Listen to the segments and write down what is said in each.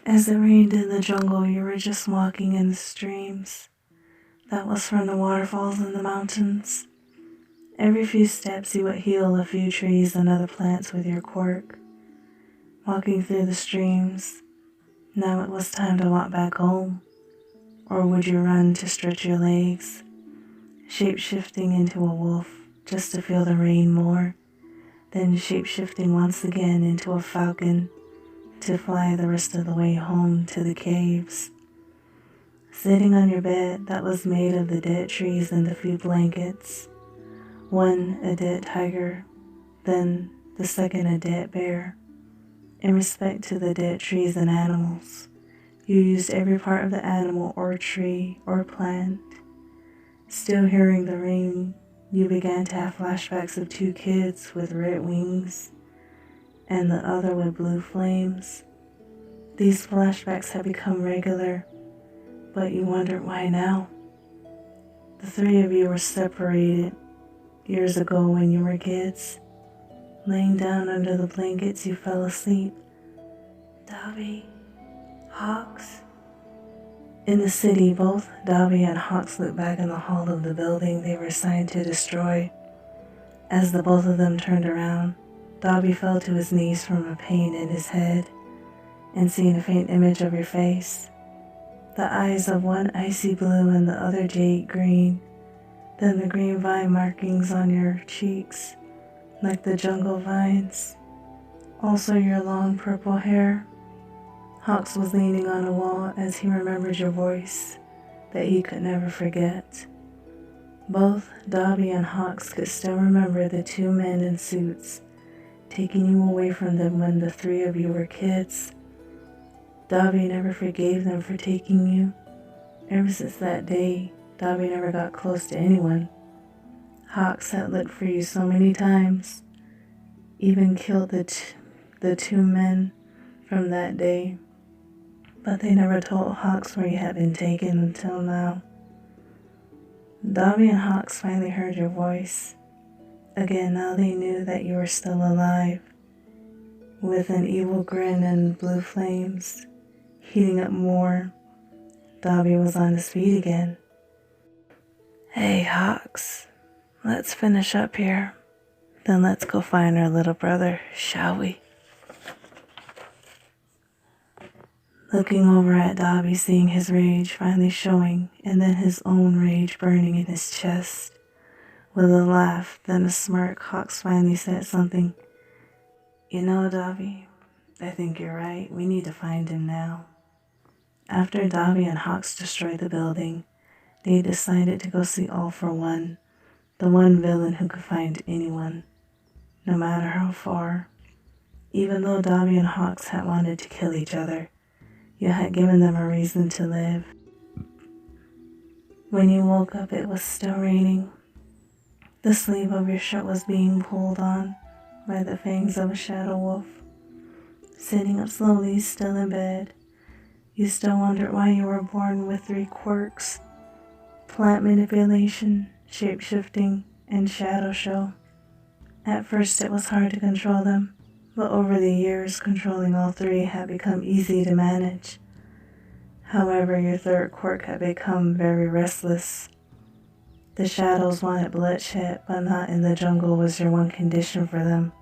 As it rained in the jungle, you were just walking in the streams. That was from the waterfalls in the mountains. Every few steps you would heal a few trees and other plants with your quirk. Walking through the streams, now it was time to walk back home. Or would you run to stretch your legs, shape-shifting into a wolf just to feel the rain more, then shape-shifting once again into a falcon to fly the rest of the way home to the caves. Sitting on your bed that was made of the dead trees and the few blankets, one a dead tiger, then the second a dead bear. In respect to the dead trees and animals, you used every part of the animal or tree or plant. Still hearing the rain, you began to have flashbacks of two kids with red wings and the other with blue flames. These flashbacks had become regular, but you wondered why now. The three of you were separated years ago when you were kids. Laying down under the blankets, you fell asleep. Dabi, Hawks. In the city, both Dabi and Hawks looked back in the hall of the building they were assigned to destroy. As the both of them turned around, Dabi fell to his knees from a pain in his head and seeing a faint image of your face. The eyes of one icy blue and the other jade green, then the green vine markings on your cheeks, like the jungle vines. Also your long purple hair. Hawks was leaning on a wall as he remembered your voice that he could never forget. Both Dabi and Hawks could still remember the two men in suits taking you away from them when the three of you were kids. Dabi never forgave them for taking you. Ever since that day, Dabi never got close to anyone. Hawks had looked for you so many times, even killed the two men from that day, but they never told Hawks where you had been taken until now. Dabi and Hawks finally heard your voice. Again, now they knew that you were still alive, with an evil grin and blue flames heating up more. Dabi was on his feet again. Hey, Hawks, let's finish up here. Then let's go find our little brother, shall we? Looking over at Dabi, seeing his rage finally showing, and then his own rage burning in his chest. With a laugh, then a smirk, Hawks finally said something. You know, Dabi, I think you're right. We need to find him now. After Dabi and Hawks destroyed the building, they decided to go see All for One, the one villain who could find anyone, no matter how far. Even though Dabi and Hawks had wanted to kill each other, you had given them a reason to live. When you woke up, it was still raining. The sleeve of your shirt was being pulled on by the fangs of a shadow wolf. Sitting up slowly, still in bed, you still wondered why you were born with 3 quirks: plant manipulation, shape-shifting, and shadow show. At first it was hard to control them, but over the years controlling all 3 had become easy to manage. However, your 3rd quirk had become very restless. The shadows wanted bloodshed, but not in the jungle was your one condition for them.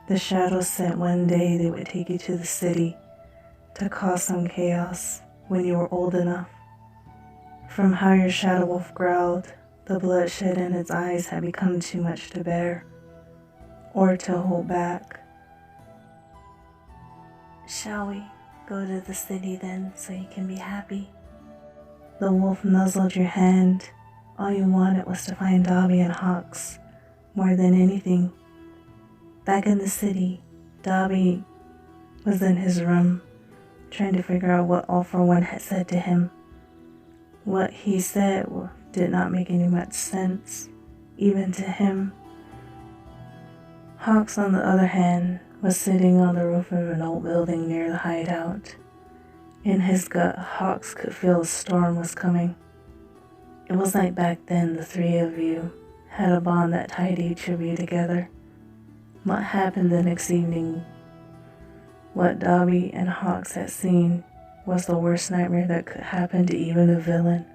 The shadows said one day they would take you to the city to cause some chaos when you were old enough. From how your shadow wolf growled, the bloodshed in its eyes had become too much to bear, or to hold back. Shall we go to the city then, so you can be happy? The wolf nuzzled your hand. All you wanted was to find Dabi and Hawks, more than anything. Back in the city, Dabi was in his room, trying to figure out what All for One had said to him. What he said did not make any much sense, even to him. Hawks, on the other hand, was sitting on the roof of an old building near the hideout. In his gut, Hawks could feel a storm was coming. It was like back then the 3 of you had a bond that tied each of you together. What happened the next evening What Dabi and Hawks had seen was the worst nightmare that could happen to even a villain.